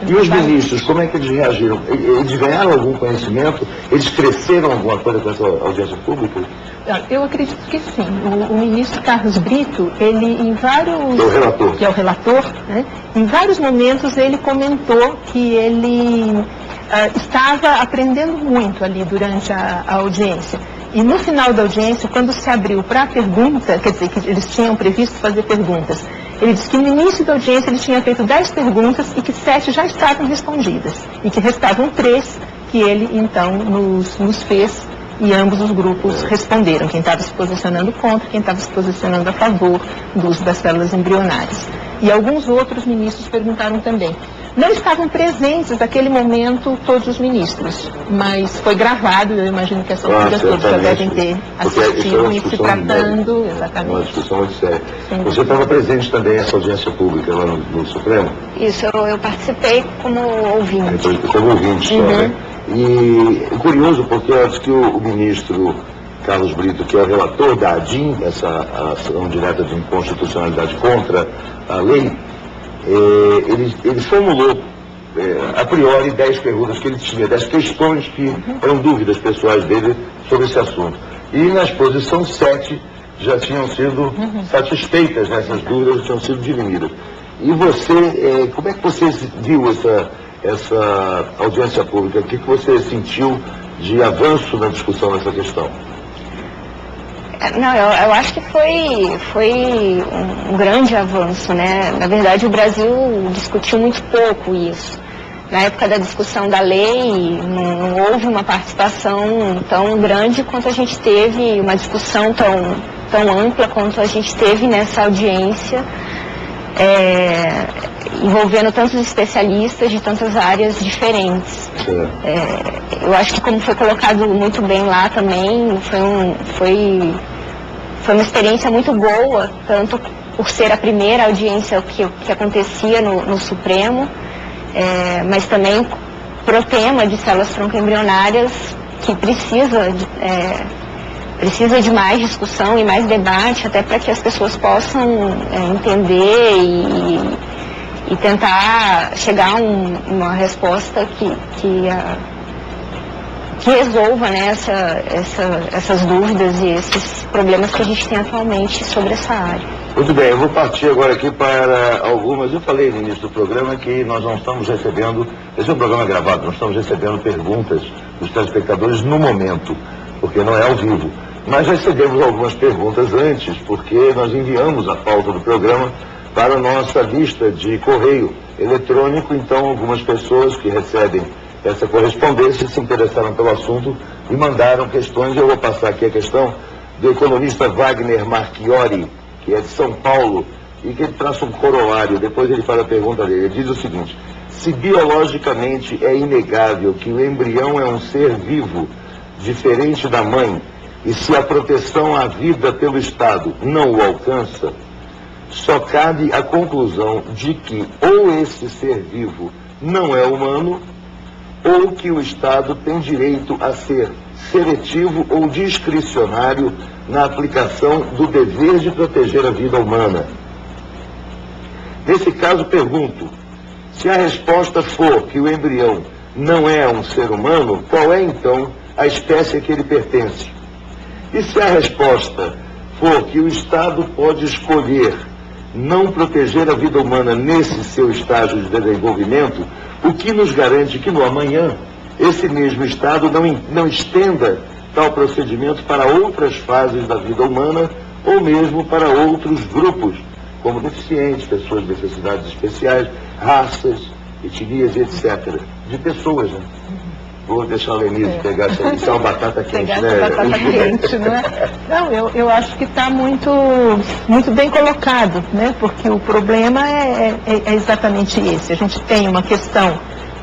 E os ministros, como é que eles reagiram? Eles ganharam algum conhecimento? Eles cresceram alguma coisa com essa audiência pública? Eu acredito que sim. O ministro Carlos Brito, ele em vários... Que é o relator, né? Em vários momentos ele comentou que ele estava aprendendo muito ali durante a audiência. E no final da audiência, quando se abriu para a pergunta, quer dizer, que eles tinham previsto fazer perguntas, ele disse que no início da audiência ele tinha feito 10 perguntas e que 7 já estavam respondidas. E que restavam 3 que ele, então, nos fez, e ambos os grupos responderam. Quem estava se posicionando contra, quem estava se posicionando a favor do uso das células embrionárias. E alguns outros ministros perguntaram também. Não estavam presentes naquele momento todos os ministros, mas foi gravado, eu imagino que as alturas todos já devem ter assistido e se tratando, exatamente. Uma discussão muito séria. Você estava presente também nessa audiência pública lá no Supremo? Isso, eu participei como ouvinte. Como ouvinte só, né? E curioso, porque eu acho que o ministro Carlos Brito, que é o relator da ADIM, essa ação direta de inconstitucionalidade contra a lei, ele formulou a priori 10 perguntas que ele tinha, 10 questões que eram dúvidas pessoais dele sobre esse assunto. E na exposição 7 já tinham sido satisfeitas, né? Essas dúvidas já tinham sido dirimidas. E você, como é que você viu essa audiência pública? O que você sentiu de avanço na discussão dessa questão? Não, eu acho que foi um grande avanço, né? Na verdade, o Brasil discutiu muito pouco isso. Na época da discussão da lei, não houve uma participação tão grande quanto a gente teve, uma discussão tão ampla quanto a gente teve nessa audiência, envolvendo tantos especialistas de tantas áreas diferentes. Eu acho que, como foi colocado muito bem lá também, foi uma experiência muito boa, tanto por ser a primeira audiência que acontecia no Supremo, mas também pro tema de células troncoembrionárias, que precisa de mais discussão e mais debate, até para que as pessoas possam entender e tentar chegar a uma resposta que resolva, né, essas dúvidas e esses problemas que a gente tem atualmente sobre essa área. Muito bem, eu vou partir agora aqui para algumas. Eu falei no início do programa que nós não estamos recebendo, esse é um programa gravado, nós estamos recebendo perguntas dos telespectadores no momento, porque não é ao vivo. Mas recebemos algumas perguntas antes, porque nós enviamos a pauta do programa para a nossa lista de correio eletrônico, então algumas pessoas que recebem essa correspondência se interessaram pelo assunto e mandaram questões. Eu vou passar aqui a questão do economista Wagner Marchiori, que é de São Paulo, e que ele traça um corolário. Depois ele faz a pergunta dele. Ele diz o seguinte: se biologicamente é inegável que o embrião é um ser vivo, diferente da mãe, e se a proteção à vida pelo Estado não o alcança, só cabe a conclusão de que ou esse ser vivo não é humano, ou que o Estado tem direito a ser seletivo ou discricionário na aplicação do dever de proteger a vida humana. Nesse caso, pergunto, se a resposta for que o embrião não é um ser humano, qual é então a espécie a que ele pertence? E se a resposta for que o Estado pode escolher não proteger a vida humana nesse seu estágio de desenvolvimento, o que nos garante que no amanhã esse mesmo Estado não estenda tal procedimento para outras fases da vida humana ou mesmo para outros grupos, como deficientes, pessoas de necessidades especiais, raças, etnias, etc. De pessoas, né? Vou deixar a Lenise pegar isso é uma batata quente, pegar né? Essa batata quente, não é? Não, eu acho que está muito bem colocado, né? Porque o problema é exatamente esse. A gente tem uma questão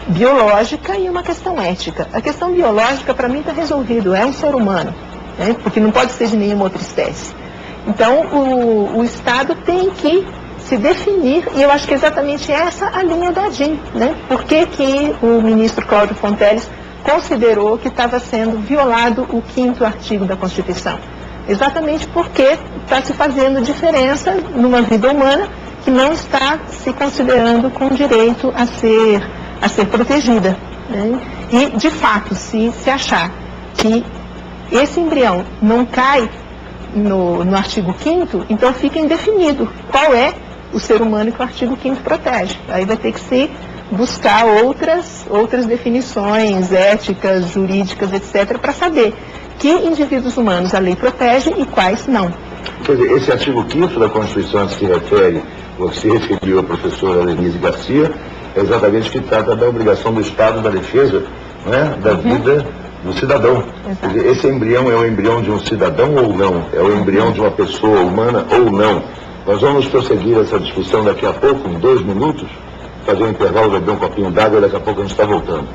biológica e uma questão ética. A questão biológica, para mim, está resolvido. É um ser humano, né? Porque não pode ser de nenhuma outra espécie. Então, o Estado tem que se definir, e eu acho que exatamente essa a linha da ADIM, né? Por que o ministro Cláudio Fonteles considerou que estava sendo violado o 5º artigo da Constituição? Exatamente porque está se fazendo diferença numa vida humana que não está se considerando com direito a ser a ser protegida, né? E, de fato, se achar que esse embrião não cai no artigo 5º, então fica indefinido qual é o ser humano que o artigo 5º protege. Aí vai ter que se buscar outras definições éticas, jurídicas, etc., para saber que indivíduos humanos a lei protege e quais não. Quer dizer, esse artigo 5º da Constituição que se refere, ou que se referiu a professora Lenise Garcia, é exatamente que trata da obrigação do Estado da defesa, né, da vida do cidadão. Quer dizer, esse embrião é o embrião de um cidadão ou não? É o embrião de uma pessoa humana ou não? Nós vamos prosseguir essa discussão daqui a pouco, em 2 minutos, fazer um intervalo, beber um copinho d'água e daqui a pouco a gente está voltando.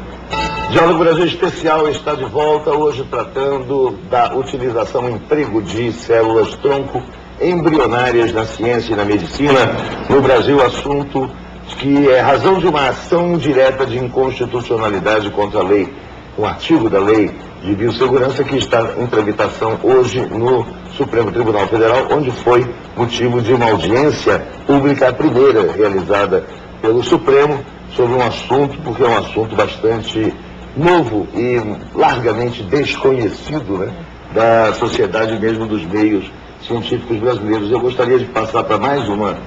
Diálogo Brasil Especial está de volta, hoje tratando da utilização e emprego de células-tronco embrionárias na ciência e na medicina. No Brasil, assunto que é razão de uma ação direta de inconstitucionalidade contra a lei, um artigo da lei de biossegurança que está em tramitação hoje no Supremo Tribunal Federal, onde foi motivo de uma audiência pública, a primeira realizada pelo Supremo, sobre um assunto, porque é um assunto bastante novo e largamente desconhecido, né, da sociedade, mesmo dos meios científicos brasileiros. Eu gostaria de passar para mais uma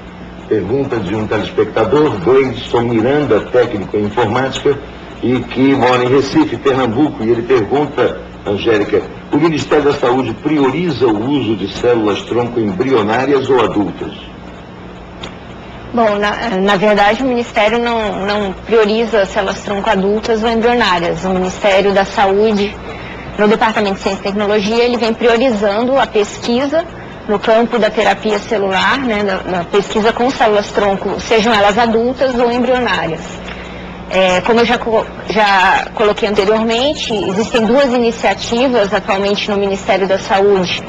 pergunta de um telespectador, Gleidson Miranda, técnico em informática, e que mora em Recife, Pernambuco, e ele pergunta, Angélica, o Ministério da Saúde prioriza o uso de células-tronco embrionárias ou adultas? Bom, na verdade, o Ministério não prioriza células-tronco adultas ou embrionárias. O Ministério da Saúde, no Departamento de Ciência e Tecnologia, ele vem priorizando a pesquisa no campo da terapia celular, né, na pesquisa com células-tronco, sejam elas adultas ou embrionárias. Como eu já coloquei anteriormente, existem 2 iniciativas atualmente no Ministério da Saúde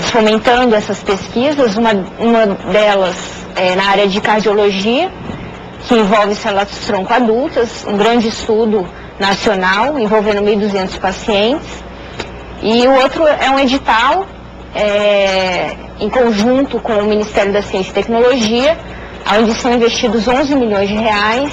fomentando essas pesquisas. Uma delas na área de cardiologia, que envolve células-tronco adultas, um grande estudo nacional envolvendo 1.200 pacientes. E o outro é um edital em conjunto com o Ministério da Ciência e Tecnologia, onde são investidos 11 milhões de reais,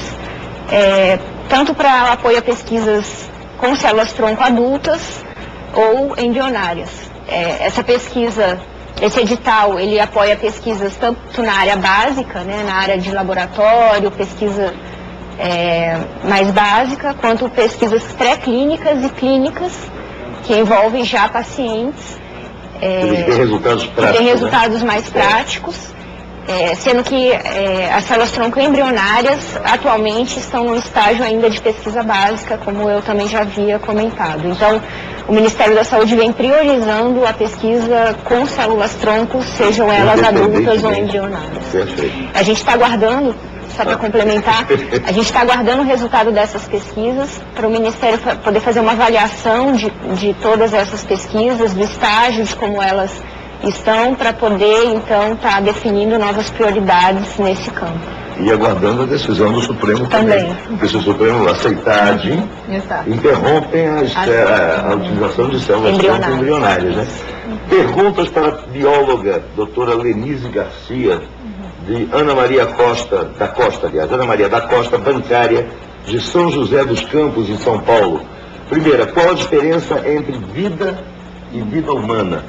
tanto para apoio a pesquisas com células-tronco adultas ou embrionárias. Essa pesquisa, esse edital, ele apoia pesquisas tanto na área básica, né, na área de laboratório, pesquisa mais básica, quanto pesquisas pré-clínicas e clínicas, que envolvem já pacientes. Eles têm resultados práticos, tem resultados, né, mais práticos, sendo que as células-tronco embrionárias atualmente estão no estágio ainda de pesquisa básica, como eu também já havia comentado. Então, o Ministério da Saúde vem priorizando a pesquisa com células-tronco, sejam elas adultas ou embrionárias. Perfeito. A gente está aguardando, só para complementar, a gente está aguardando o resultado dessas pesquisas para o Ministério poder fazer uma avaliação de todas essas pesquisas, do estágio, de como elas estão, para poder, então, estar definindo novas prioridades nesse campo. E aguardando a decisão do Supremo também. Porque se o Supremo aceitar a ADIM, interrompem a utilização de células embrionárias, né? Perguntas para a bióloga, doutora Lenise Garcia, de Ana Maria Ana Maria da Costa, bancária, de São José dos Campos, em São Paulo. Primeira, qual a diferença entre vida e vida humana?